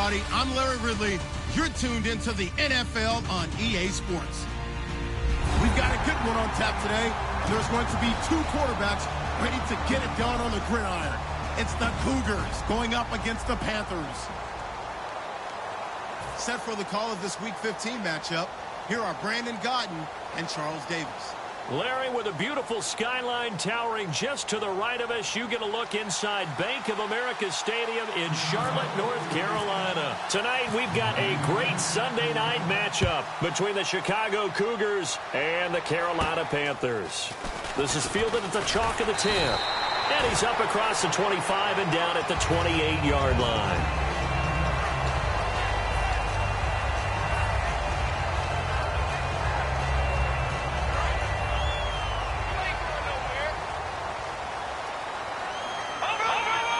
everybody. I'm Larry Ridley. You're tuned into the NFL on EA Sports. We've got a good one on tap today. There's going to be two quarterbacks ready to get it done on the gridiron. It's the Cougars going up against the Panthers. Set for the call of this Week 15 matchup, here are Brandon Godden and Charles Davis. Larry, with a beautiful skyline towering just to the right of us, you get a look inside Bank of America Stadium in Charlotte, North Carolina. Tonight, we've got a great Sunday night matchup between the Chicago Cougars and the Carolina Panthers. This is fielded at the chalk of the 10. And he's up across the 25 and down at the 28-yard line.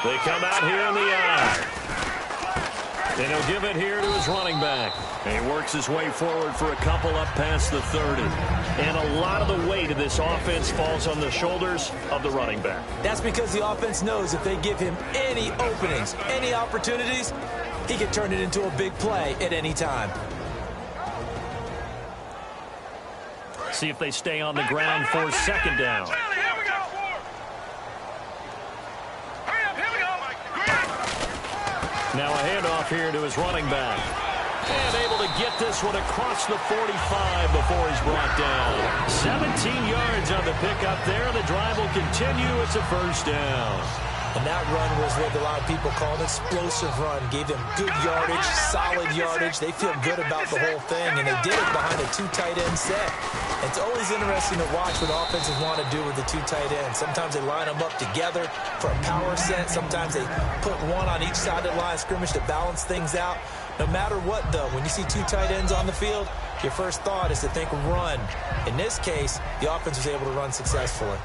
They come out here in the eye. And he'll give it here to his running back. And he works his way forward for a couple up past the 30. And a lot of the weight of this offense falls on the shoulders of the running back. That's because the offense knows if they give him any openings, any opportunities, he can turn it into a big play at any time. See if they stay on the ground for second down. Now a handoff here to his running back. And able to get this one across the 45 before he's brought down. 17 yards on the pickup there. The drive will continue. It's a first down. And that run was what a lot of people call an explosive run. Gave them good yardage, solid yardage. They feel good about the whole thing, and they did it behind a two tight end set. It's always interesting to watch what offenses want to do with the two tight ends. Sometimes they line them up together for a power set. Sometimes they put one on each side of the line of scrimmage to balance things out. No matter what, though, when you see two tight ends on the field, your first thought is to think run. In this case, the offense was able to run successfully.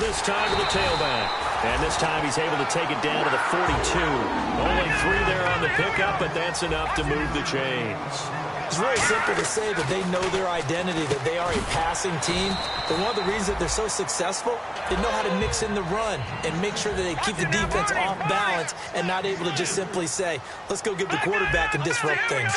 This time to the tailback. And this time he's able to take it down to the 42. Only 3 there on the pickup, but that's enough to move the chains. It's really simple to say that they know their identity, that they are a passing team. But one of the reasons that they're so successful, they know how to mix in the run and make sure that they keep the defense off balance and not able to just simply say, let's go get the quarterback and disrupt things.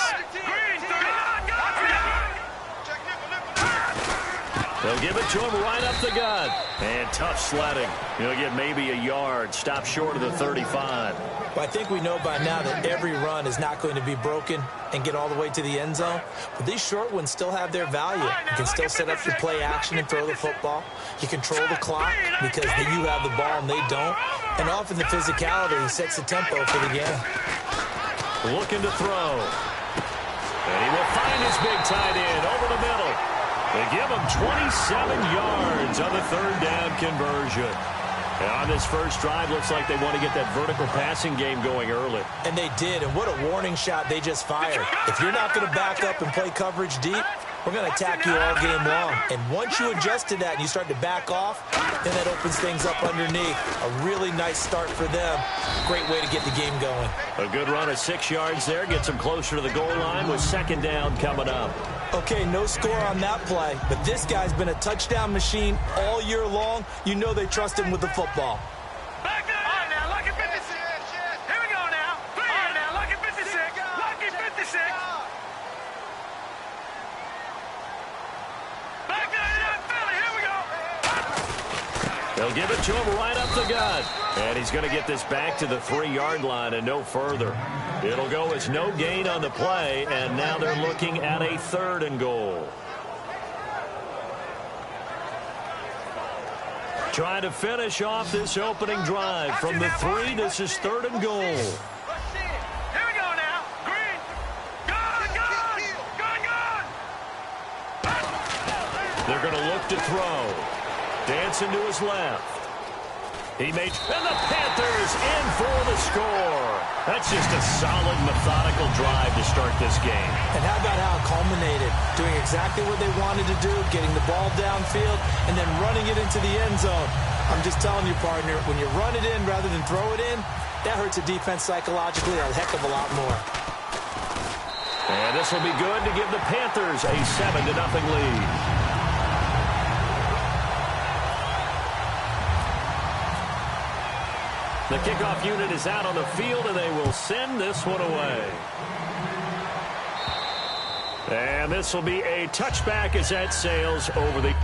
They'll give it to him right up the gut. And tough sledding. He'll get maybe a yard. Stop short of the 35. Well, I think we know by now that every run is not going to be broken and get all the way to the end zone. But these short ones still have their value. You can still set up your play action and throw the football. You control the clock because you have the ball and they don't. And often the physicality sets the tempo for the game. Looking to throw. And he will find his big tight end over the middle. They give him 27 yards on the third down conversion. And on this first drive, looks like they want to get that vertical passing game going early. And they did, and what a warning shot they just fired. If you're not going to back up and play coverage deep, we're going to attack you all game long. And once you adjust to that and you start to back off, then that opens things up underneath. A really nice start for them. Great way to get the game going. A good run of 6 yards there. Gets them closer to the goal line with second down coming up. Okay, no score on that play, but this guy's been a touchdown machine all year long. You know they trust him with the football. Back up. All right, now, lucky 56. Here we go now. All right, now, lucky 56. Lucky 56. Back up, Philly. Here we go. They'll give it to him right up the gut. And he's going to get this back to the 3-yard line and no further. It'll go as no gain on the play, and now they're looking at a 3rd and goal. Trying to finish off this opening drive from the 3. This is 3rd and goal. Here we go now. Green. Gone. They're going to look to throw. Dancing to his left. He made, and the Panthers in for the score. That's just a solid, methodical drive to start this game. And how about how it culminated? Doing exactly what they wanted to do, getting the ball downfield, and then running it into the end zone. I'm just telling you, partner, when you run it in rather than throw it in, that hurts a defense psychologically a heck of a lot more. And this will be good to give the Panthers a 7-0 lead. The kickoff unit is out on the field, and they will send this one away. And this will be a touchback as that sails over the...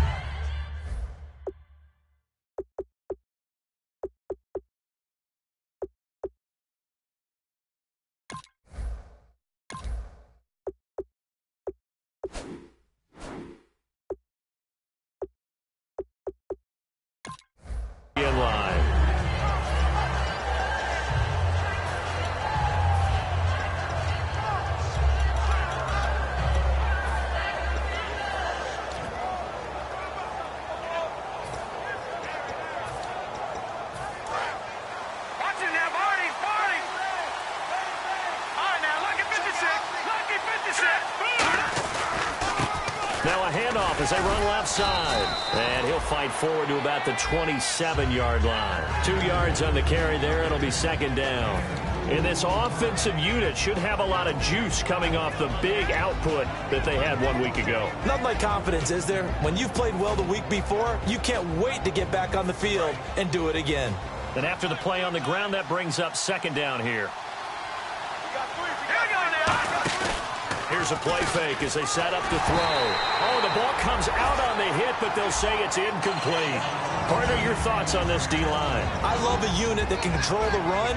in line. Now a handoff as they run left side. And he'll fight forward to about the 27-yard line. 2 yards on the carry there. It'll be second down. And this offensive unit should have a lot of juice coming off the big output that they had 1 week ago. Nothing like confidence, is there? When you've played well the week before, you can't wait to get back on the field and do it again. Then after the play on the ground, that brings up second down here. Here's a play fake as they set up to throw. Oh, the ball comes out on the hit, but they'll say it's incomplete. Partner, your thoughts on this D-line? I love a unit that can control the run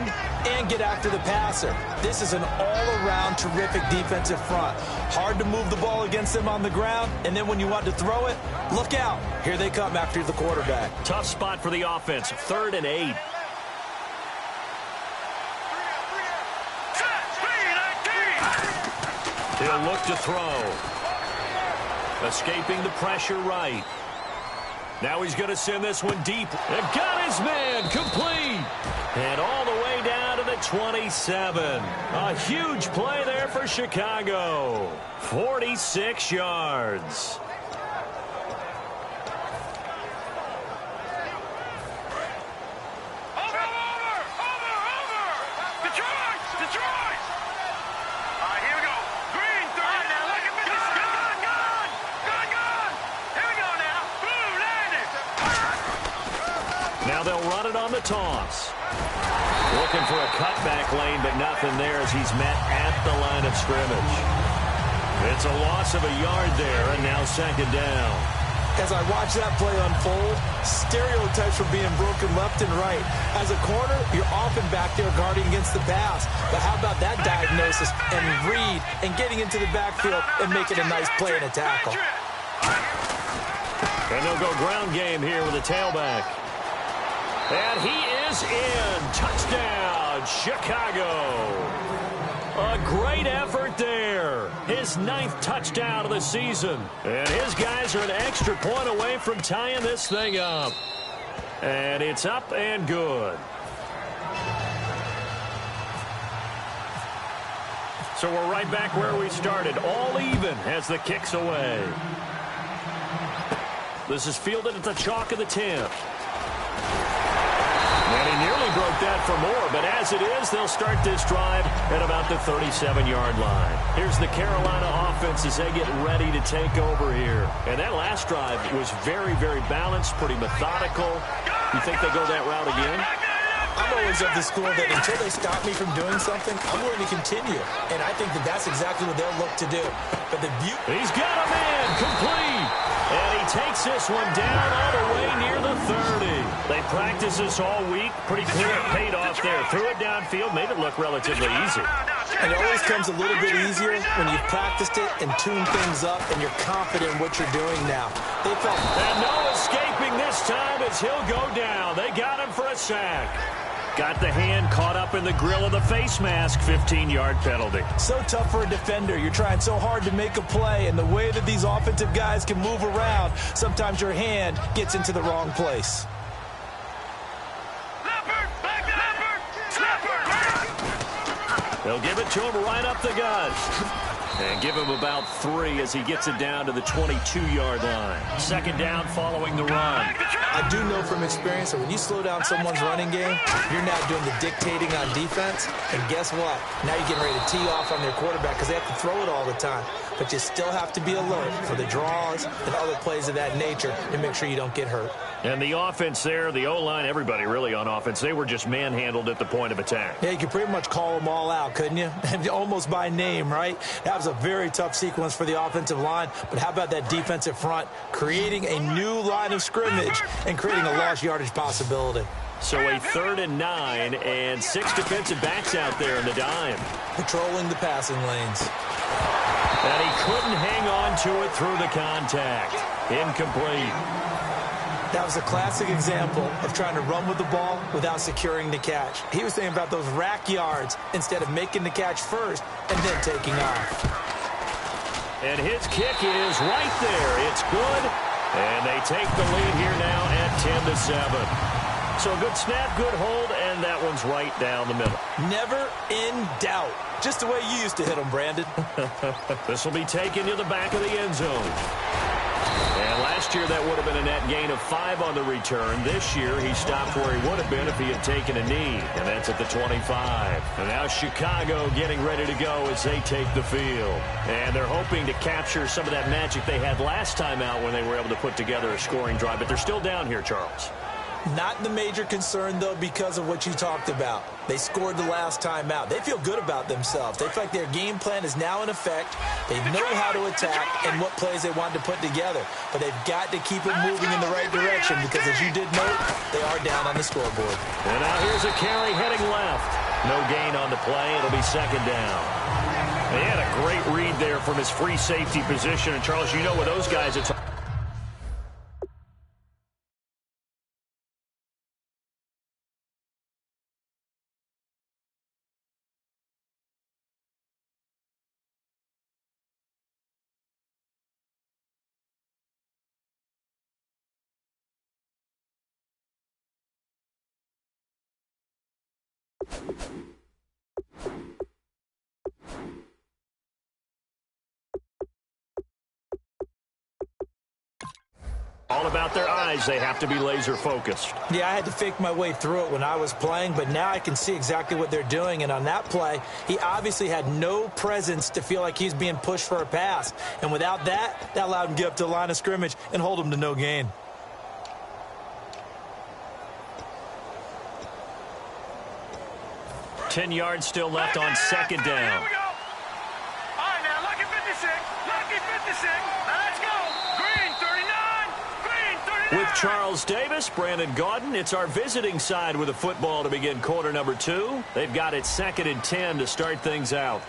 and get after the passer. This is an all-around terrific defensive front. Hard to move the ball against them on the ground, and then when you want to throw it, look out. Here they come after the quarterback. Tough spot for the offense, 3rd and 8. He'll look to throw. Escaping the pressure right. Now he's going to send this one deep. And got his man complete. And all the way down to the 27. A huge play there for Chicago. 46 yards. Now they'll run it on the toss. Looking for a cutback lane, but nothing there as he's met at the line of scrimmage. It's a loss of a yard there, and now second down. As I watch that play unfold, stereotypes are being broken left and right. As a corner, you're often back there guarding against the pass. But how about that diagnosis and read and getting into the backfield and making a nice play and a tackle? And they'll go ground game here with a tailback. And he is in. Touchdown, Chicago. A great effort there. His 9th touchdown of the season. And his guys are an extra point away from tying this thing up. And it's up and good. So we're right back where we started. All even as the kick's away. This is fielded at the chalk of the 10th. And he nearly broke that for more, but as it is, they'll start this drive at about the 37-yard line. Here's the Carolina offense as they get ready to take over here. And that last drive was very, very balanced, pretty methodical. You think they go that route again? I'm always of the school that until they stop me from doing something, I'm going to continue. And I think that that's exactly what they'll look to do. But the He's got a man complete. And he takes this one down all the way near the 30. They practiced this all week. Pretty clear it paid off there. Threw it downfield, made it look relatively easy. And it always comes a little bit easier when you've practiced it and tuned things up and you're confident in what you're doing now. And no escaping this time as he'll go down. They got him for a sack. Got the hand caught up in the grill of the face mask. 15-yard penalty. So tough for a defender. You're trying so hard to make a play, and the way that these offensive guys can move around, sometimes your hand gets into the wrong place. They'll give it to him right up the gut. And give him about 3 as he gets it down to the 22-yard line. Second down following the run. I do know from experience that when you slow down someone's running game, you're now doing the dictating on defense. And guess what? Now you're getting ready to tee off on their quarterback because they have to throw it all the time. But you still have to be alert for the draws and other plays of that nature to make sure you don't get hurt. And the offense there, the O-line, everybody really on offense, they were just manhandled at the point of attack. Yeah, you could pretty much call them all out, couldn't you? Almost by name, right? That was a very tough sequence for the offensive line. But how about that defensive front creating a new line of scrimmage and creating a lost yardage possibility? So a 3rd and 9 and 6 defensive backs out there in the dime. Patrolling the passing lanes. And he couldn't hang on to it through the contact. Incomplete. That was a classic example of trying to run with the ball without securing the catch. He was thinking about those rack yards instead of making the catch first and then taking off. And his kick is right there. It's good. And they take the lead here now at 10-7. So a good snap, good hold, and that one's right down the middle. Never in doubt. Just the way you used to hit them, Brandon. This will be taken to the back of the end zone. And last year, that would have been a net gain of 5 on the return. This year, he stopped where he would have been if he had taken a knee, and that's at the 25. And now Chicago getting ready to go as they take the field. And they're hoping to capture some of that magic they had last time out when they were able to put together a scoring drive. But they're still down here, Charles. Not the major concern, though, because of what you talked about. They scored the last time out. They feel good about themselves. They feel like their game plan is now in effect. They know how to attack and what plays they want to put together. But they've got to keep it moving in the right direction because, as you did note, they are down on the scoreboard. And now here's a carry heading left. No gain on the play. It'll be 2nd down. He had a great read there from his free safety position. And, Charles, you know with those guys, it's all about their eyes. They have to be laser focused. Yeah, I had to fake my way through it when I was playing, but now I can see exactly what they're doing. And on that play, he obviously had no presence to feel like he's being pushed for a pass. And without that, that allowed him to get up to the line of scrimmage and hold him to no gain. Ten yards still left on 2nd down. Here we go. All right, now, lucky 56. Lucky 56. Now, let's go. Green 39. Green 39. With Charles Davis, Brandon Gaudin, it's our visiting side with a football to begin quarter number 2. They've got it 2nd and 10 to start things out.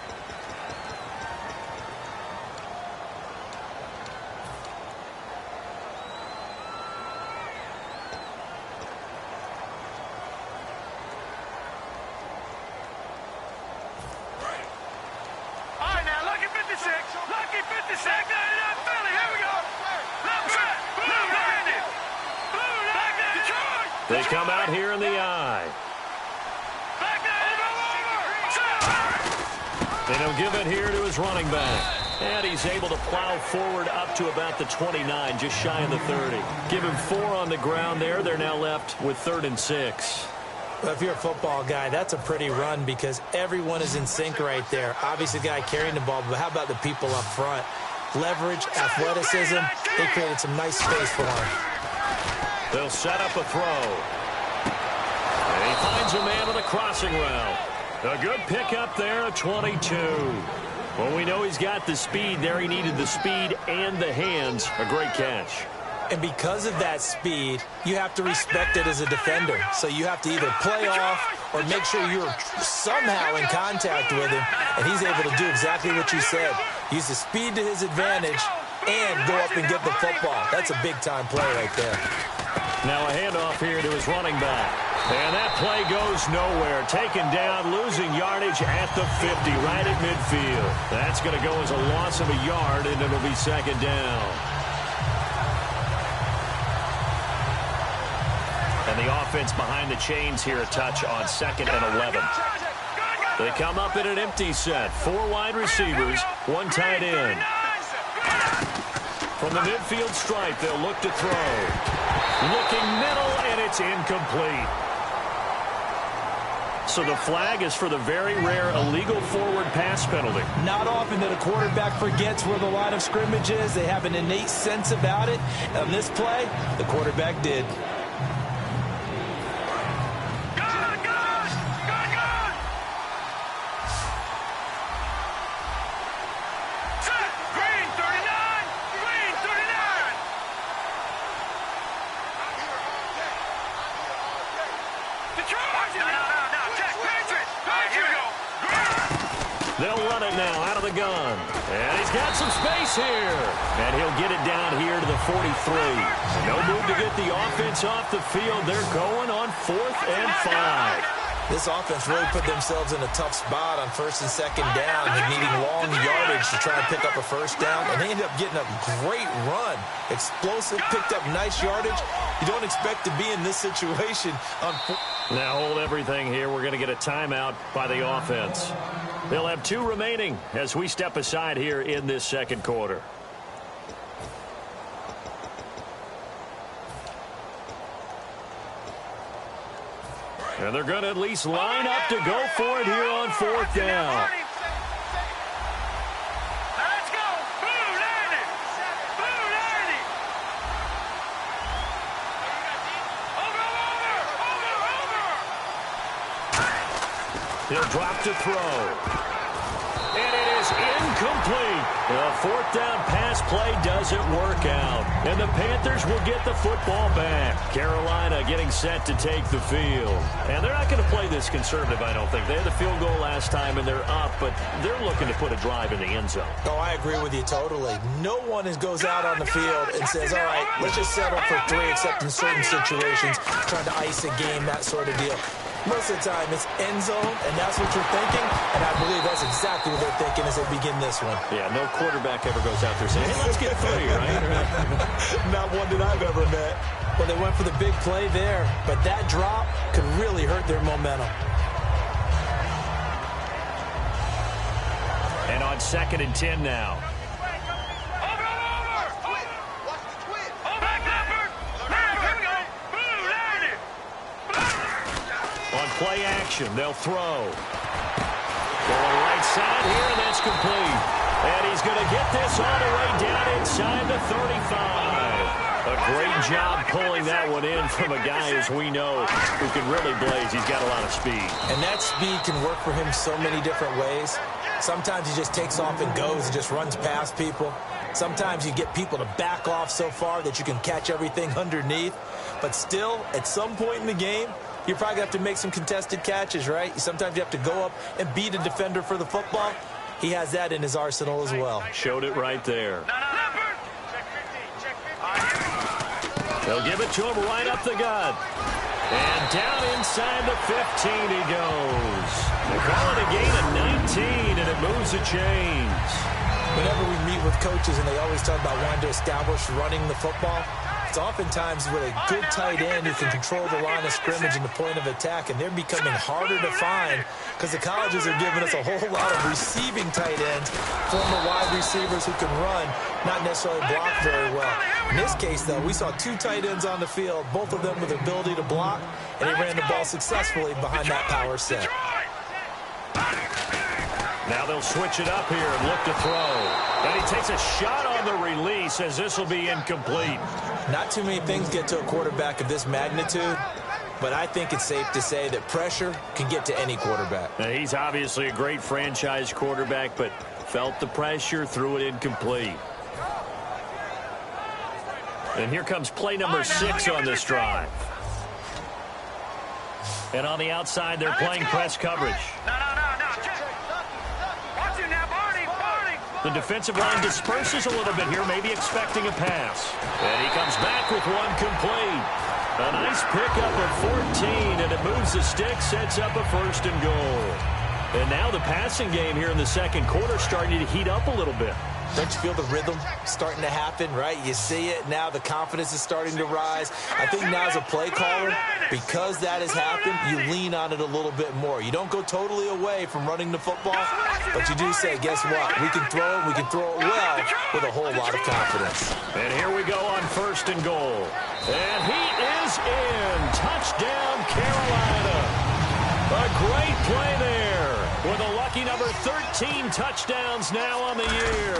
They come out here in the eye. They don't give it here to his running back. And he's able to plow forward up to about the 29, just shy of the 30. Give him 4 on the ground there. They're now left with 3rd and 6. Well, if you're a football guy, that's a pretty run because everyone is in sync right there. Obviously, the guy carrying the ball, but how about the people up front? Leverage, athleticism, they created some nice space for him. They'll set up a throw. And he finds a man on the crossing route. A good pickup there at 22. Well, we know he's got the speed there. He needed the speed and the hands. A great catch. And because of that speed, you have to respect it as a defender. So you have to either play off or make sure you're somehow in contact with him. And he's able to do exactly what you said. Use the speed to his advantage and go up and get the football. That's a big-time play right there. Now a handoff here to his running back. And that play goes nowhere. Taken down, losing yardage at the 50, right at midfield. That's going to go as a loss of a yard, and it'll be 2nd down. And the offense behind the chains here a touch on 2nd and 11. They come up in an empty set. 4 wide receivers, 1 tight end. From the midfield stripe, they'll look to throw. Looking it's incomplete. So the flag is for the very rare illegal forward pass penalty. Not often that a quarterback forgets where the line of scrimmage is. They have an innate sense about it. On this play, the quarterback did. They'll run it now out of the gun. And he's got some space here. And he'll get it down here to the 43. No move to get the offense off the field. They're going on 4th and 5. This offense really put themselves in a tough spot on 1st and 2nd down, needing long yardage to try and pick up a 1st down, and they ended up getting a great run. Explosive, picked up nice yardage. You don't expect to be in this situation. Now hold everything here. We're going to get a timeout by the offense. They'll have 2 remaining as we step aside here in this 2nd quarter. And they're going to at least line up to go for it here on 4th down. Let's go. Blue 90. Blue 90. Over. He'll drop to throw. And it is incomplete. The 4th down pass play doesn't work out. And the Panthers will get the football back. Carolina getting set to take the field. And they're not going to play this conservative, I don't think. They had the field goal last time, and they're up, but they're looking to put a drive in the end zone. Oh, I agree with you totally. No one goes out on the field and says, all right, let's just settle for 3, except in certain situations, trying to ice a game, that sort of deal. Most of the time, it's end zone, and that's what you're thinking, and I believe that's exactly what they're thinking as they begin this one. Yeah, no quarterback ever goes out there saying, hey, let's get 3, right? Not one that I've ever met. Well, they went for the big play there, but that drop could really hurt their momentum. And on 2nd and 10 now. Play action. They'll throw. Going right side here, and that's complete. And he's going to get this all the way down inside the 35. A great job pulling that one in from a guy, as we know, who can really blaze. He's got a lot of speed. And that speed can work for him so many different ways. Sometimes he just takes off and goes and just runs past people. Sometimes you get people to back off so far that you can catch everything underneath. But still, at some point in the game, you're probably going to have to make some contested catches, right? Sometimes you have to go up and beat a defender for the football. He has that in his arsenal as well. Showed it right there. They'll give it to him right up the gut. And down inside the 15 he goes. They call it a gain of 19, and it moves the chains. Whenever we meet with coaches and they always talk about wanting to establish running the football, it's oftentimes with a good tight end who can control the line of scrimmage and the point of attack, and they're becoming harder to find because the colleges are giving us a whole lot of receiving tight ends, former wide receivers who can run, not necessarily block very well. In this case, though, we saw 2 tight ends on the field, both of them with the ability to block, and he ran the ball successfully behind that power set. Now they'll switch it up here and look to throw. And he takes a shot on the release as this will be incomplete. Not too many things get to a quarterback of this magnitude, but I think it's safe to say that pressure can get to any quarterback. Now, he's obviously a great franchise quarterback, but felt the pressure, threw it incomplete. And here comes play number 6 on this drive. And on the outside, they're playing press coverage. The defensive line disperses a little bit here, maybe expecting a pass. And he comes back with one complete. A nice pickup of 14, and it moves the stick, sets up a 1st and goal. And now the passing game here in the 2nd quarter starting to heat up a little bit. Don't you feel the rhythm starting to happen, right? You see it now. The confidence is starting to rise. I think now as a play caller, because that has happened, you lean on it a little bit more. You don't go totally away from running the football, but you do say, guess what? We can throw it. We can throw it well with a whole lot of confidence. And here we go on 1st and goal. And he is in. Carolina. A great play there with a lucky number 13 touchdowns now on the year.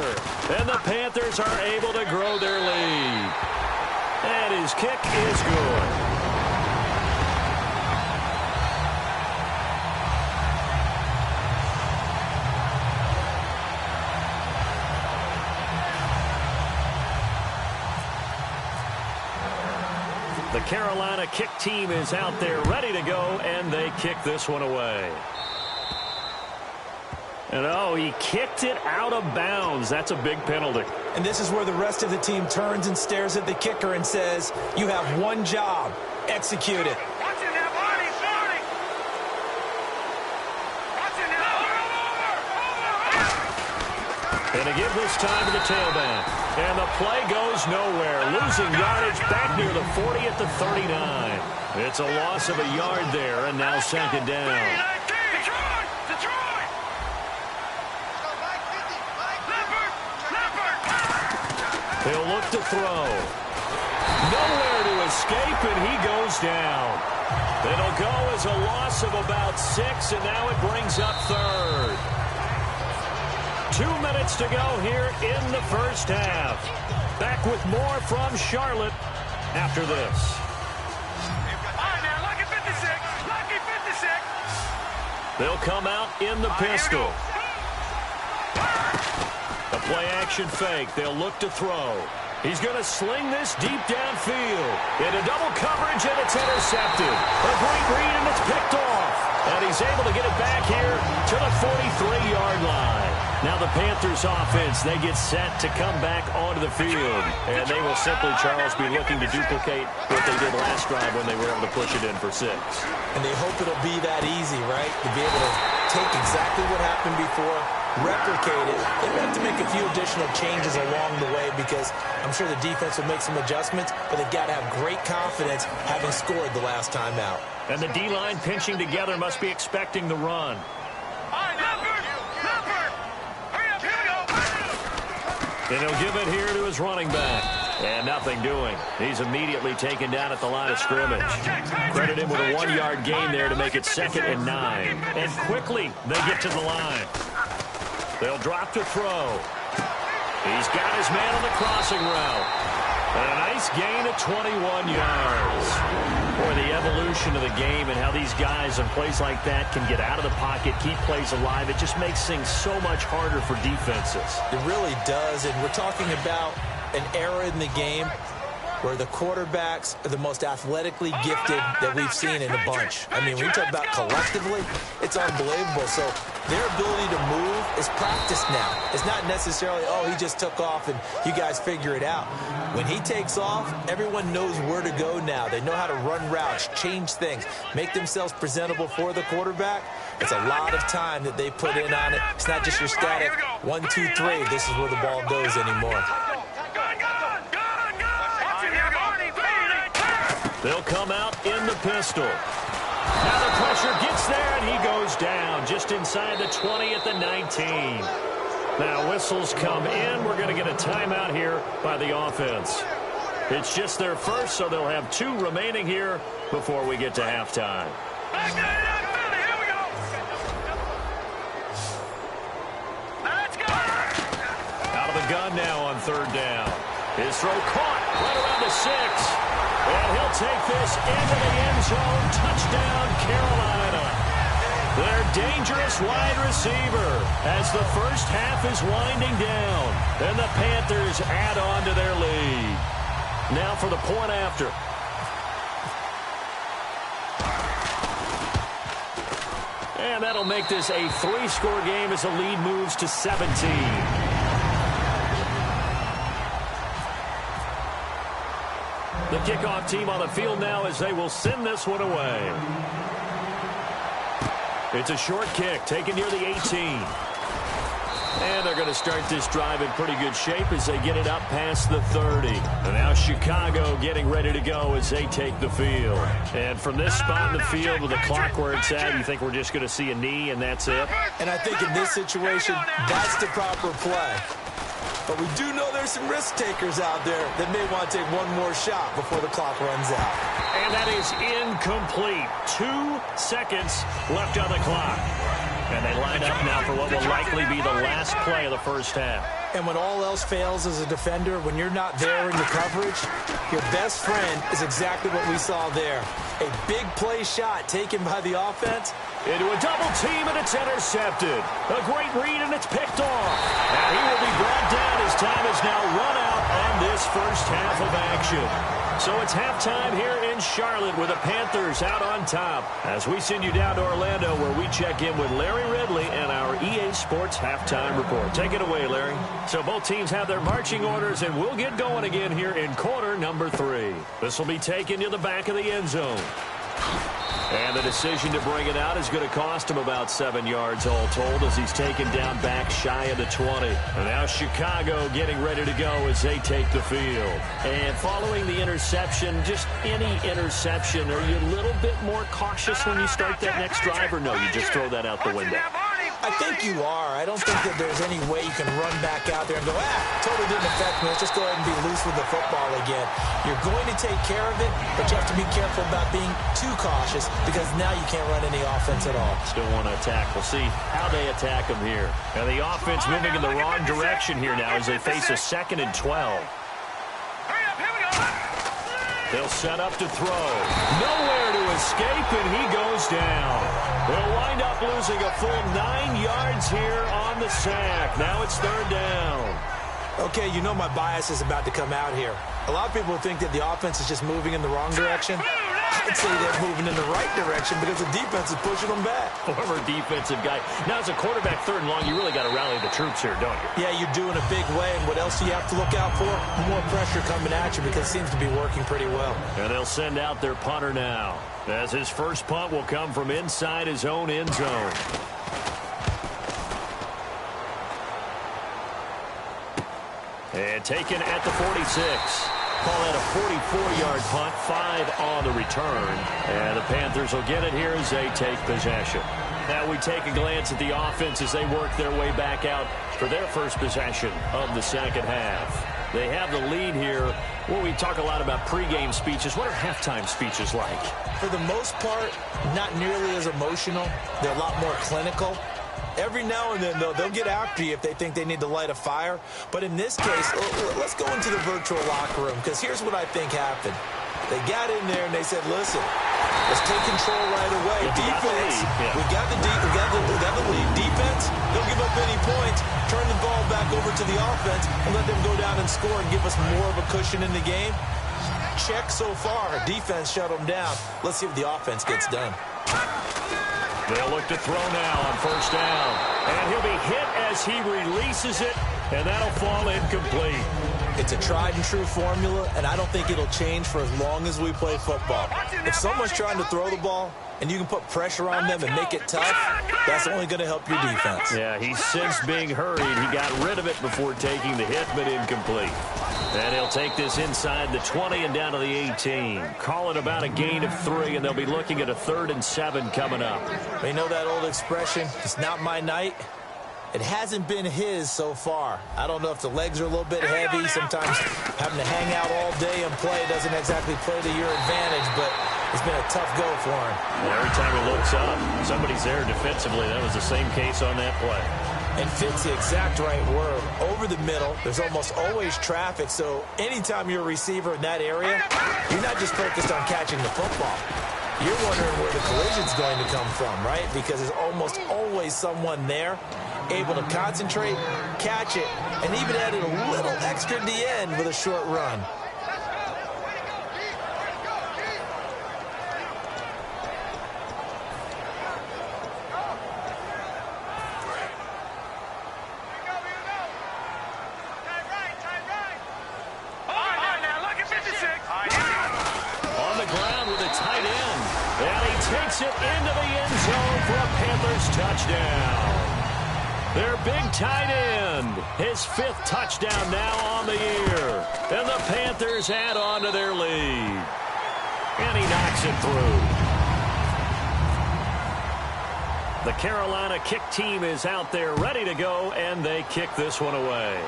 And the Panthers are able to grow their lead. And his kick is good. The Carolina kick team is out there ready to go, and they kick this one away. And, oh, he kicked it out of bounds. That's a big penalty. And this is where the rest of the team turns and stares at the kicker and says, you have one job. Execute it. And to give this time to the tailback. And the play goes nowhere. Losing yardage back near the 40 at the 39. It's a loss of a yard there, and now second down. He'll look to throw. Nowhere to escape, and he goes down. It'll go as a loss of about 6, and now it brings up third. 2 minutes to go here in the first half. Back with more from Charlotte after this. They'll come out in the pistol. A play-action fake. They'll look to throw. He's going to sling this deep downfield. Into double coverage, and it's intercepted. A great read, and it's picked off. And he's able to get it back here to the 43-yard line. Now the Panthers offense, they get set to come back onto the field. And they will simply, Charles, be looking to duplicate what they did last drive when they were able to push it in for 6. And they hope it'll be that easy, right? To be able to take exactly what happened before, replicate it. They have to make a few additional changes along the way because I'm sure the defense will make some adjustments, but they've got to have great confidence having scored the last time out. And the D-line pinching together must be expecting the run. And he'll give it here to his running back. And nothing doing. He's immediately taken down at the line of scrimmage. Credit him with a 1-yard gain there to make it 2nd and 9. And quickly they get to the line. They'll drop to throw. He's got his man on the crossing route. And a nice gain of 21 yards. Boy, the evolution of the game and how these guys in plays like that can get out of the pocket, keep plays alive, it just makes things so much harder for defenses. It really does, and we're talking about an era in the game where the quarterbacks are the most athletically gifted that we've seen in a bunch. I mean, when you talk about collectively, it's unbelievable. So their ability to move is practiced now. It's not necessarily, oh, he just took off and you guys figure it out. When he takes off, everyone knows where to go now. They know how to run routes, change things, make themselves presentable for the quarterback. It's a lot of time that they put in on it. It's not just your static 1, 2, 3. This is where the ball goes anymore. They'll come out in the pistol. Now the pressure gets there, and he goes down just inside the 20 at the 19. Now whistles come in. We're going to get a timeout here by the offense. It's just their first, so they'll have 2 remaining here before we get to halftime. Out of the gun now on 3rd down. His throw caught right around the 6. And he'll take this into the end zone. Touchdown, Carolina. Their dangerous wide receiver as the first half is winding down. And the Panthers add on to their lead. Now for the point after. And that'll make this a 3-score game as the lead moves to 17. The kickoff team on the field now as they will send this one away. It's a short kick taken near the 18. And they're going to start this drive in pretty good shape as they get it up past the 30. And now Chicago getting ready to go as they take the field. And from this spot in the field with the clock where it's at, you think we're just going to see a knee and that's it? And I think in this situation, that's the proper play. But we do know there's some risk takers out there that may want to take one more shot before the clock runs out. And that is incomplete. 2 seconds left on the clock. And they line up now for what will likely be the last play of the first half. And when all else fails as a defender, when you're not there in the coverage, your best friend is exactly what we saw there. A big play shot taken by the offense. Into a double team, and it's intercepted. A great read, and it's picked off. And he will be brought down. His time is now run out on this first half of action. So it's halftime here in Charlotte with the Panthers out on top. As we send you down to Orlando, where we check in with Larry Ridley and our EA Sports Halftime Report. Take it away, Larry. So both teams have their marching orders, and we'll get going again here in quarter number 3. This will be taken to the back of the end zone. And the decision to bring it out is going to cost him about 7 yards all told, as he's taken down back shy of the 20. And now Chicago getting ready to go as they take the field. And following the interception, just any interception, are you a little bit more cautious when you start that next drive, or no, you just throw that out the window? I think you are. I don't think that there's any way you can run back out there and go, totally didn't affect me. Let's just go ahead and be loose with the football again. You're going to take care of it, but you have to be careful about being too cautious, because now you can't run any offense at all. Still want to attack. We'll see how they attack them here. And the offense moving in the wrong direction here now as they face a 2nd and 12. They'll set up to throw. Nowhere to escape, and he goes down. They'll wind up losing a full 9 yards here on the sack. Now it's 3rd down. Okay, you know my bias is about to come out here. A lot of people think that the offense is just moving in the wrong direction. I'd say they're moving in the right direction because the defense is pushing them back. Former defensive guy. Now, as a quarterback, 3rd and long, you really got to rally the troops here, don't you? Yeah, you're doing a big way. And what else do you have to look out for? More pressure coming at you, because it seems to be working pretty well. And they'll send out their punter now, as his first punt will come from inside his own end zone. And taken at the 46. Call that a 44-yard punt, 5 on the return. And the Panthers will get it here as they take possession. Now we take a glance at the offense as they work their way back out for their first possession of the second half. They have the lead here. Well, we talk a lot about pregame speeches. What are halftime speeches like? For the most part, not nearly as emotional. They're a lot more clinical. Every now and then, though, they'll get after you if they think they need to light a fire. But in this case, let's go into the virtual locker room, because here's what I think happened. They got in there and they said, listen, let's take control right away. Defense, we got the lead. Defense, don't give up any points. Turn the ball back over to the offense and let them go down and score and give us more of a cushion in the game. Check so far. Defense shut them down. Let's see if the offense gets done. They'll look to throw now on 1st down. And he'll be hit as he releases it, and that'll fall incomplete. It's a tried-and-true formula, and I don't think it'll change for as long as we play football. If someone's trying to throw the ball, and you can put pressure on them and make it tough, that's only going to help your defense. Yeah, he's since being hurried. He got rid of it before taking the hit, but incomplete. And he'll take this inside the 20 and down to the 18. Call it about a gain of 3, and they'll be looking at a 3rd and 7 coming up. You know that old expression, it's not my night? It hasn't been his so far. I don't know if the legs are a little bit heavy. Sometimes having to hang out all day and play doesn't exactly play to your advantage, but it's been a tough go for him. Well, every time he looks up, somebody's there defensively. That was the same case on that play. And fit's the exact right word. Over the middle, there's almost always traffic, so anytime you're a receiver in that area, you're not just focused on catching the football. You're wondering where the collision's going to come from, right? Because there's almost always someone there able to concentrate, catch it, and even added a little extra at the end with a short run. Takes it into the end zone for a Panthers touchdown. Their big tight end, his 5th touchdown now on the year. And the Panthers add on to their lead. And he knocks it through. The Carolina kick team is out there ready to go, and they kick this one away.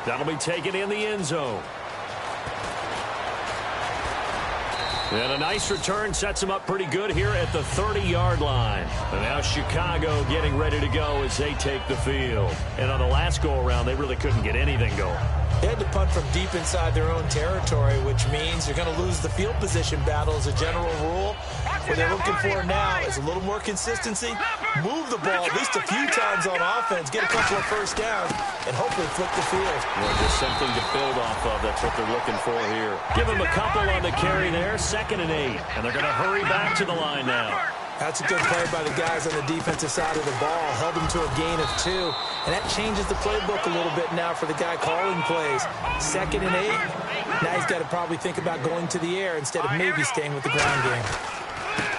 That'll be taken in the end zone. And a nice return sets them up pretty good here at the 30-yard line. And now Chicago getting ready to go as they take the field. And on the last go-around, they really couldn't get anything going. They had to punt from deep inside their own territory, which means you're going to lose the field position battle as a general rule. What they're looking for now is a little more consistency, move the ball at least a few times on offense, get a couple of first downs, and hopefully flip the field. Well, just something to build off of. That's what they're looking for here. Give them a couple on the carry there, 2nd and 8. And they're going to hurry back to the line now. That's a good play by the guys on the defensive side of the ball. Held them to a gain of 2. And that changes the playbook a little bit now for the guy calling plays. 2nd and 8. Now he's got to probably think about going to the air instead of maybe staying with the ground game.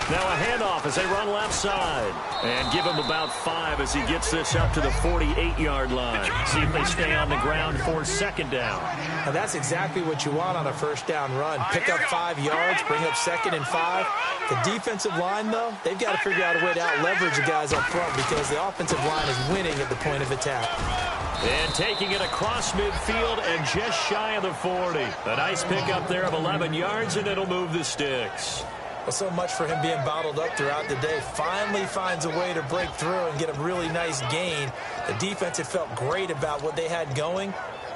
Now a handoff as they run left side. And give him about 5 as he gets this up to the 48-yard line. See if they stay on the ground for 2nd down. Now that's exactly what you want on a first down run. Pick up 5 yards, bring up 2nd and 5. The defensive line, though, they've got to figure out a way to out-leverage the guys up front because the offensive line is winning at the point of attack. And taking it across midfield and just shy of the 40. A nice pickup there of 11 yards, and it'll move the sticks. Well, so much for him being bottled up throughout the day. Finally finds a way to break through and get a really nice gain. The defense had felt great about what they had going.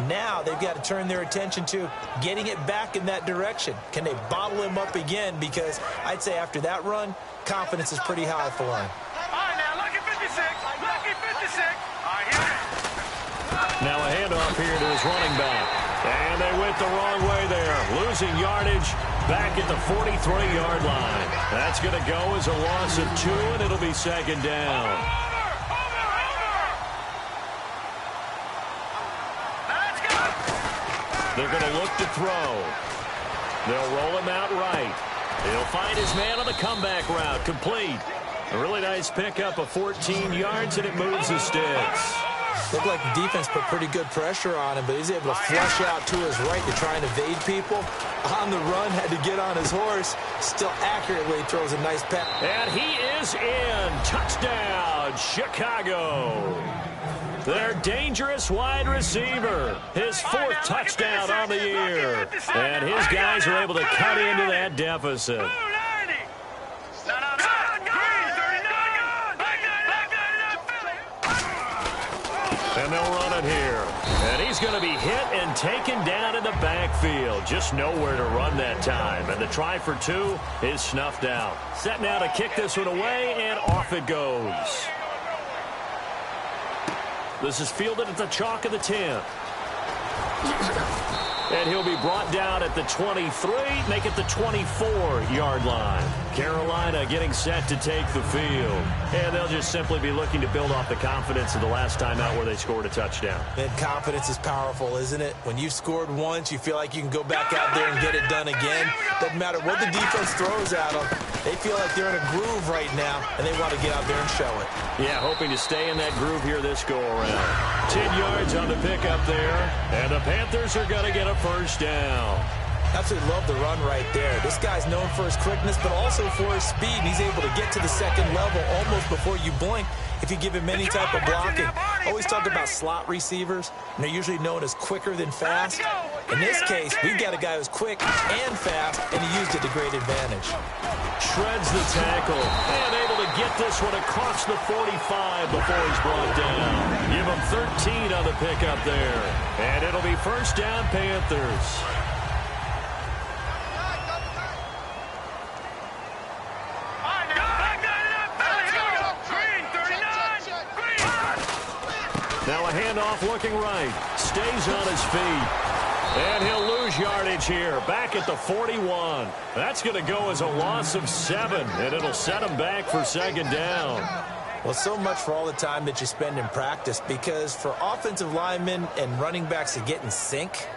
Now they've got to turn their attention to getting it back in that direction. Can they bottle him up again? Because I'd say after that run, confidence is pretty high for him. All right, now, lucky 56. Lucky 56. All right, here it is. Now a handoff here to his running back. And they went the wrong way there. Losing yardage back at the 43-yard line. That's going to go as a loss of 2, and it'll be 2nd down. They're going to look to throw. They'll roll him out right. He'll find his man on the comeback route. Complete. A really nice pickup of 14 yards, and it moves the sticks. Looked like the defense put pretty good pressure on him, but he's able to flush out to his right to try and evade people. On the run, had to get on his horse. Still accurately throws a nice pass. And he is in. Touchdown, Chicago. Their dangerous wide receiver. His 4th touchdown on the year. And his guys are able to cut into that deficit. And they'll run it here. And he's going to be hit and taken down in the backfield. Just nowhere to run that time. And the try for 2 is snuffed out. Set now to kick this one away, and off it goes. This is fielded at the chalk of the 10. And he'll be brought down at the 23, make it the 24-yard line. Carolina getting set to take the field. And they'll just simply be looking to build off the confidence of the last time out where they scored a touchdown. And confidence is powerful, isn't it? When you've scored once, you feel like you can go back out there and get it done again. Doesn't matter what the defense throws at them. They feel like they're in a groove right now, and they want to get out there and show it. Yeah, hoping to stay in that groove here this go-around. 10 yards on the pickup there, and the Panthers are going to get a first down. Absolutely love the run right there. This guy's known for his quickness, but also for his speed. And he's able to get to the 2nd level almost before you blink if you give him any type of blocking. Always talk about slot receivers, and they're usually known as quicker than fast. In this case, we've got a guy who's quick and fast, and he used it to great advantage. Shreds the tackle, and able to get this one across the 45 before he's brought down. Give him 13 on the pickup there, and it'll be first down, Panthers. Now a handoff looking right. Stays on his feet. And he'll lose yardage here. Back at the 41. That's going to go as a loss of 7. And it'll set him back for 2nd down. Well, so much for all the time that you spend in practice, because for offensive linemen and running backs to get in sync,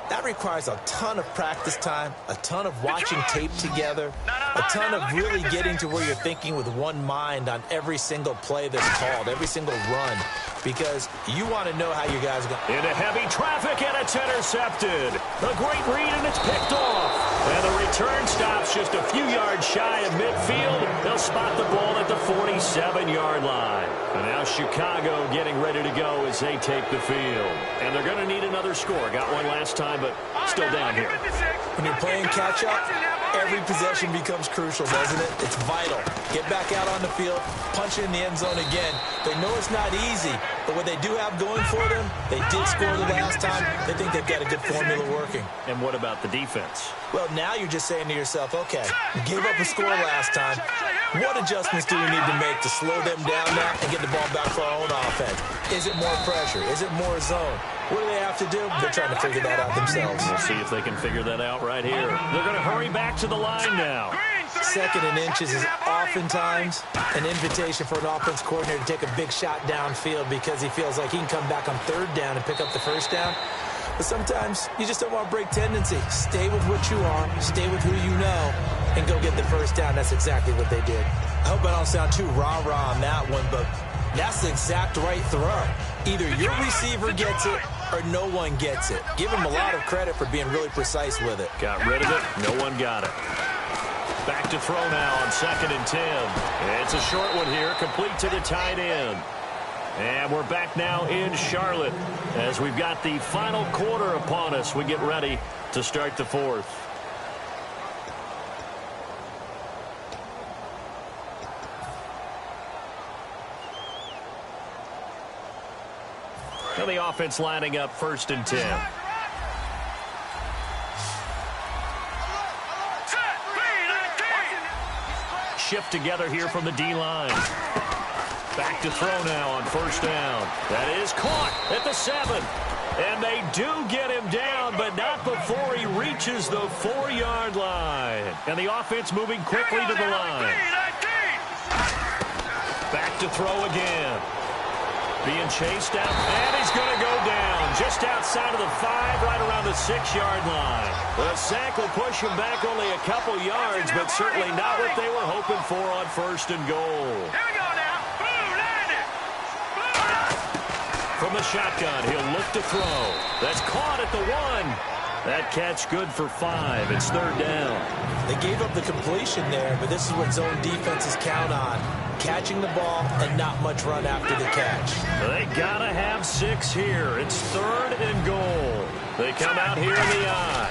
that requires a ton of practice time, a ton of watching tape together, a ton of really getting to where you're thinking with one mind on every single play that's called, every single run, because you want to know how you guys are going. Into heavy traffic, and it's intercepted. A great read, and it's picked off. And the return stops just a few yards shy of midfield. They'll spot the ball at the 47-yard line. And now Chicago getting ready to go as they take the field. And they're going to need another score. Got one last time, but still down here. When you're playing catch-up, Every possession becomes crucial, doesn't it? It's vital. Get back out on the field, punch it in the end zone again. They know it's not easy, but what they do have going for them, they did score the last time. They think they've got a good formula working. And what about the defense? Well, now you're just saying to yourself, okay, we gave up a score last time. What adjustments do we need to make to slow them down now and get the ball back for our own offense? Is it more pressure? Is it more zone? What do they have to do? They're trying to figure that out themselves. We'll see if they can figure that out right here. They're going to hurry back to the line now. Second and inches is oftentimes an invitation for an offense coordinator to take a big shot downfield because he feels like he can come back on third down and pick up the first down. But sometimes you just don't want to break tendency. Stay with what you are, stay with who you know, and go get the first down. That's exactly what they did. I hope I don't sound too rah-rah on that one, but that's the exact right throw. Either your receiver gets it or no one gets it. Give him a lot of credit for being really precise with it. Got rid of it. No one got it. Back to throw now on 2nd and 10. It's a short one here, complete to the tight end. And we're back now in Charlotte as we've got the final quarter upon us. We get ready to start the fourth. Now the offense lining up 1st and 10. Shift together here from the D-line. Back to throw now on 1st down. That is caught at the 7. And they do get him down, but not before he reaches the 4-yard line. And the offense moving quickly to the line. Back to throw again. Being chased out, and he's going to go down just outside of the 5, right around the 6-yard line. The sack will push him back only a couple yards, but certainly not what they were hoping for on 1st and goal. Here we go now. Blue landed. From the shotgun, he'll look to throw. That's caught at the 1. That catch good for 5. It's 3rd down. They gave up the completion there, but this is what zone defenses count on. Catching the ball and not much run after the catch. They gotta have 6 here. It's 3rd and goal. They come out here in the eye.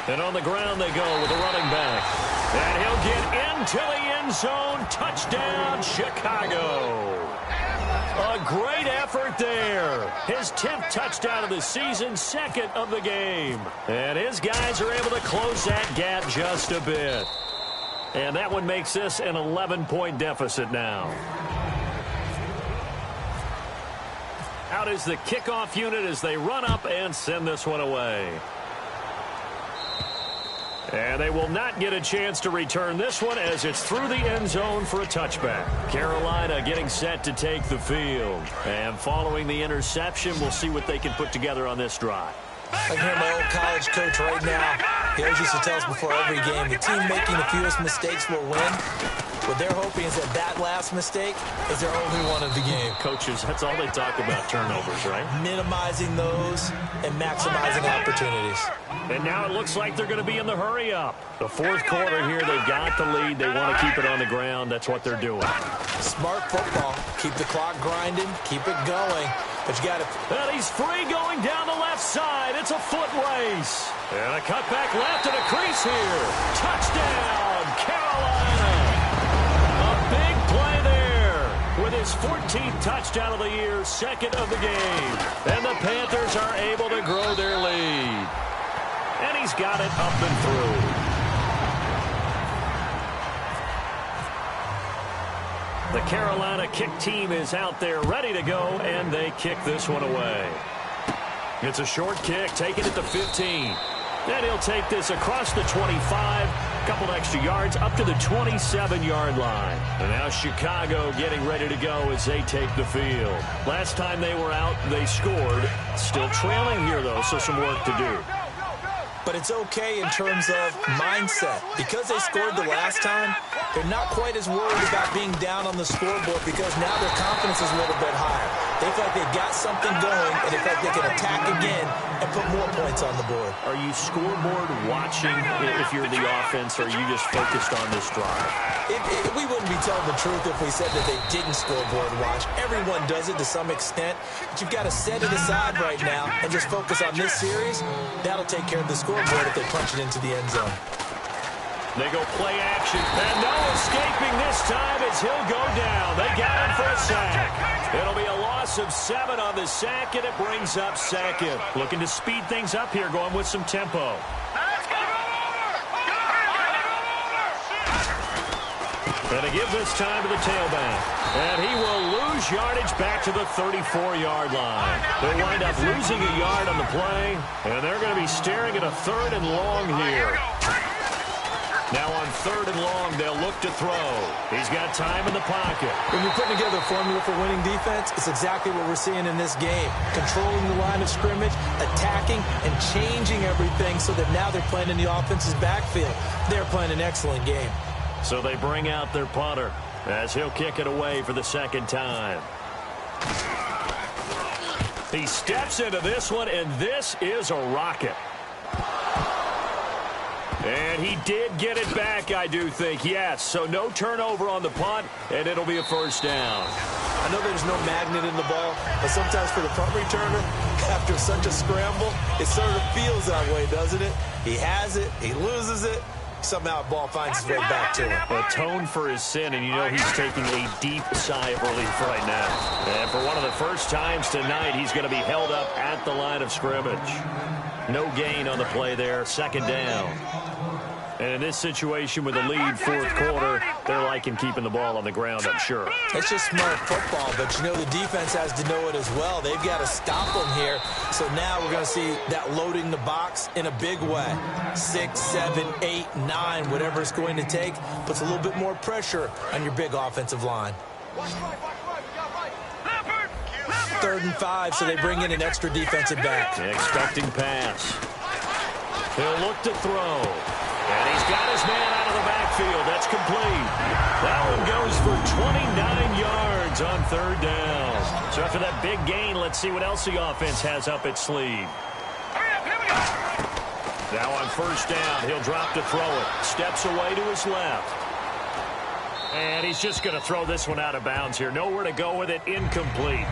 And on the ground they go with a running back. And he'll get into the end zone. Touchdown, Chicago. A great effort there. His 10th touchdown of the season, 2nd of the game. And his guys are able to close that gap just a bit. And that one makes this an 11-point deficit now. Out is the kickoff unit as they run up and send this one away. And they will not get a chance to return this one as it's through the end zone for a touchback. Carolina getting set to take the field. And following the interception, we'll see what they can put together on this drive. I can hear my old college coach right now. He always used to tell us before every game, the team making the fewest mistakes will win. What they're hoping is that that last mistake is their only one of the game. Coaches, that's all they talk about, turnovers, right? Minimizing those and maximizing opportunities. And now it looks like they're going to be in the hurry up. The 4th quarter here, they've got the lead. They want to keep it on the ground. That's what they're doing. Smart football. Keep the clock grinding. Keep it going. But you got to... And he's free going down the left side. It's a foot race. And a cutback left and a crease here. Touchdown, Carolina. A big play there with his 14th touchdown of the year, 2nd of the game. And the Panthers are able to grow their lead. And he's got it up and through. The Carolina kick team is out there ready to go, and they kick this one away. It's a short kick, taken at the 15. Then he'll take this across the 25, a couple extra yards, up to the 27-yard line. And now Chicago getting ready to go as they take the field. Last time they were out, they scored. Still trailing here, though, so some work to do. But it's okay in terms of mindset. Because they scored the last time, they're not quite as worried about being down on the scoreboard because now their confidence is a little bit higher. They feel like they've got something going, and they feel like they can attack again and put more points on the board. Are you scoreboard watching if you're the offense, or are you just focused on this drive? We wouldn't be telling the truth if we said that they didn't scoreboard watch. Everyone does it to some extent, but you've got to set it aside right now and just focus on this series. That'll take care of the scoreboard if they punch it into the end zone. They go play action. And no escaping this time as he'll go down. They got him for a sack. It'll be a loss of 7 on the sack, and it brings up second. Looking to speed things up here, going with some tempo. And they give this time to the tailback. And he will lose yardage back to the 34-yard line. They'll wind up losing a yard on the play, and they're going to be staring at a 3rd and long here. Now on 3rd and long, they'll look to throw. He's got time in the pocket. When you're putting together a formula for winning defense, it's exactly what we're seeing in this game. Controlling the line of scrimmage, attacking, and changing everything so that now they're playing in the offense's backfield. They're playing an excellent game. So they bring out their punter as he'll kick it away for the 2nd time. He steps into this one, and this is a rocket. And he did get it back, I do think, yes. So no turnover on the punt, and it'll be a 1st down. I know there's no magnet in the ball, but sometimes for the punt returner, after such a scramble, it sort of feels that way, doesn't it? He has it, he loses it. Somehow the ball finds its way back to him. Atone for his sin, and you know he's taking a deep sigh of relief right now. And for one of the first times tonight, he's going to be held up at the line of scrimmage. No gain on the play there, 2nd down. And in this situation with a lead 4th quarter, they're liking keeping the ball on the ground, I'm sure. It's just smart football, but you know the defense has to know it as well. They've got to stop them here. So now we're going to see that loading the box in a big way. 6, 7, 8, 9, whatever it's going to take, puts a little bit more pressure on your big offensive line. 3rd and 5, so they bring in an extra defensive back. Expecting pass. He'll look to throw. And he's got his man out of the backfield. That's complete. That one goes for 29 yards on 3rd down. So after that big gain, let's see what else the offense has up its sleeve. Now on 1st down, he'll drop to throw it. Steps away to his left. And he's just going to throw this one out of bounds here. Nowhere to go with it. Incomplete.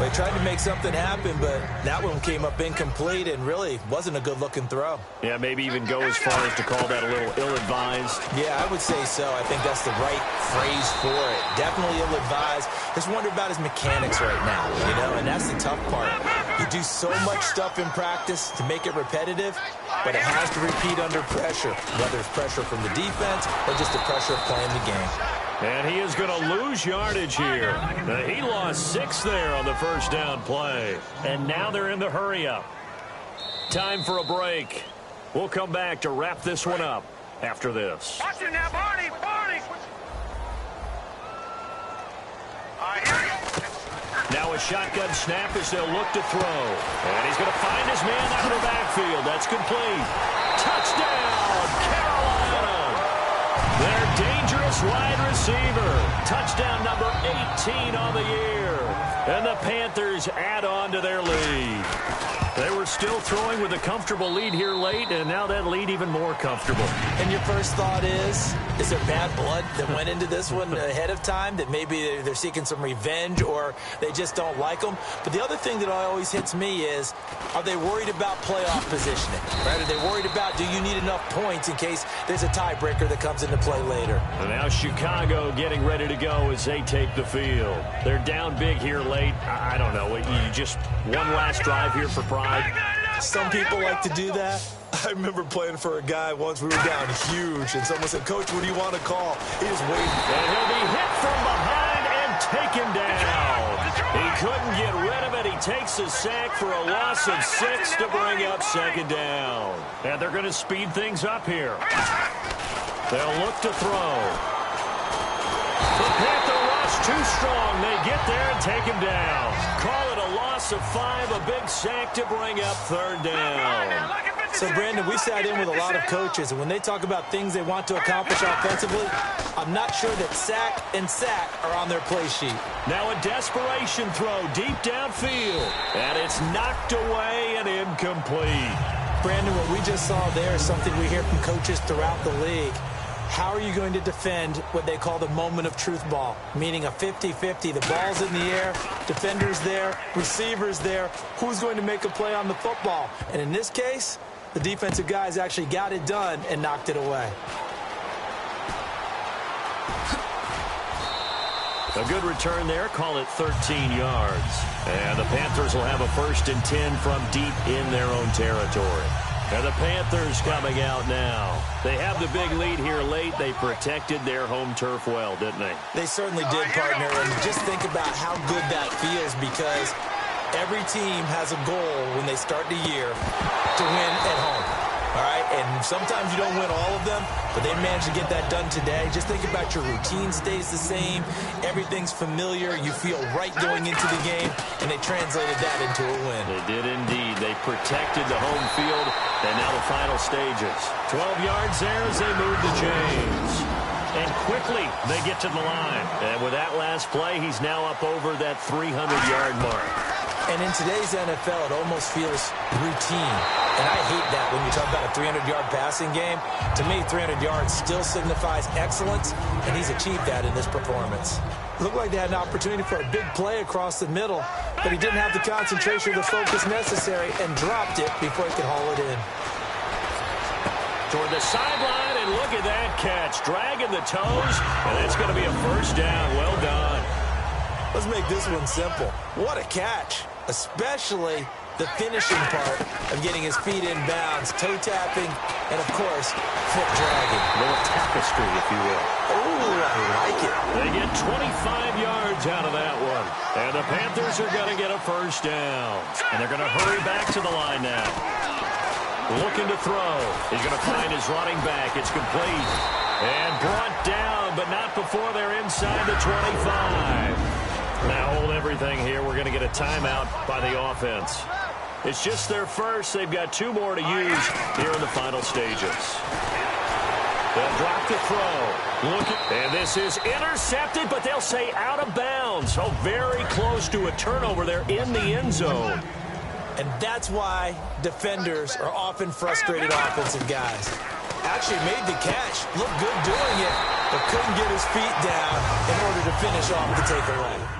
They tried to make something happen, but that one came up incomplete and really wasn't a good-looking throw. Yeah, maybe even go as far as to call that a little ill-advised. Yeah, I would say so. I think that's the right phrase for it. Definitely ill-advised. Just wonder about his mechanics right now, you know, and that's the tough part. You do so much stuff in practice to make it repetitive, but it has to repeat under pressure, whether it's pressure from the defense or just the pressure of playing the game. And he is going to lose yardage here. He lost 6 there on the 1st down play. And now they're in the hurry-up. Time for a break. We'll come back to wrap this one up after this. Watch it now, Barney! Barney! Now a shotgun snap as they'll look to throw. And he's going to find his man out of the backfield. That's complete. Touchdown, Carolina! Their dangerous wide receiver. Touchdown number 18 on the year. And the Panthers add on to their lead. They were still throwing with a comfortable lead here late, and now that lead even more comfortable. And your first thought is there bad blood that went into this one ahead of time, that maybe they're seeking some revenge or they just don't like them? But the other thing that always hits me is, are they worried about playoff positioning? Right? Are they worried about, do you need enough points in case there's a tiebreaker that comes into play later? And now Chicago getting ready to go as they take the field. They're down big here late. I don't know. You just one last drive here for pride. Some people like to do that. I remember playing for a guy once. We were down huge, and someone said, "Coach, what do you want to call?" He just waited. And he'll be hit from behind and taken down. He couldn't get rid of it. He takes a sack for a loss of 6 to bring up 2nd down. And they're going to speed things up here. They'll look to throw. The Panther rush too strong. They get there and take him down. Call it a loss of 5, a big sack to bring up 3rd down. So, Brandon, we sat in with a lot of coaches, and when they talk about things they want to accomplish offensively, I'm not sure that sack and sack are on their play sheet. Now a desperation throw deep downfield, and it's knocked away and incomplete. Brandon, what we just saw there is something we hear from coaches throughout the league. How are you going to defend what they call the moment of truth ball, meaning a 50-50? The ball's in the air, defender's there, receiver's there. Who's going to make a play on the football? And in this case, the defensive guys actually got it done and knocked it away. A good return there. Call it 13 yards. And the Panthers will have a 1st and 10 from deep in their own territory. And the Panthers coming out now. They have the big lead here late. They protected their home turf well, didn't they? They certainly did, partner. And just think about how good that feels, because every team has a goal when they start the year to win at home. All right, and sometimes you don't win all of them, but they managed to get that done today. Just think about your routine stays the same. Everything's familiar. You feel right going into the game, and they translated that into a win. They did indeed. They protected the home field, and now the final stages. 12 yards there as they move the chains. And quickly, they get to the line. And with that last play, he's now up over that 300-yard mark. And in today's NFL, it almost feels routine. And I hate that when you talk about a 300-yard passing game. To me, 300 yards still signifies excellence, and he's achieved that in this performance. Looked like they had an opportunity for a big play across the middle, but he didn't have the concentration or the focus necessary and dropped it before he could haul it in. Toward the sideline, and look at that catch. Dragging the toes, and it's going to be a 1st down. Well done. Let's make this one simple. What a catch, especially the finishing part of getting his feet in bounds, toe tapping, and, of course, foot dragging. A little tapestry, if you will. Oh, I like it. They get 25 yards out of that one. And the Panthers are going to get a 1st down. And they're going to hurry back to the line now. Looking to throw. He's going to find his running back. It's complete. And brought down, but not before they're inside the 25. Now hold everything here. We're going to get a timeout by the offense. It's just their first. They've got 2 more to use here in the final stages. They'll drop the throw. And this is intercepted, but they'll say out of bounds. So very close to a turnover there in the end zone. And that's why defenders are often frustrated offensive guys. Actually made the catch. Looked good doing it, but couldn't get his feet down in order to finish off the takeaway.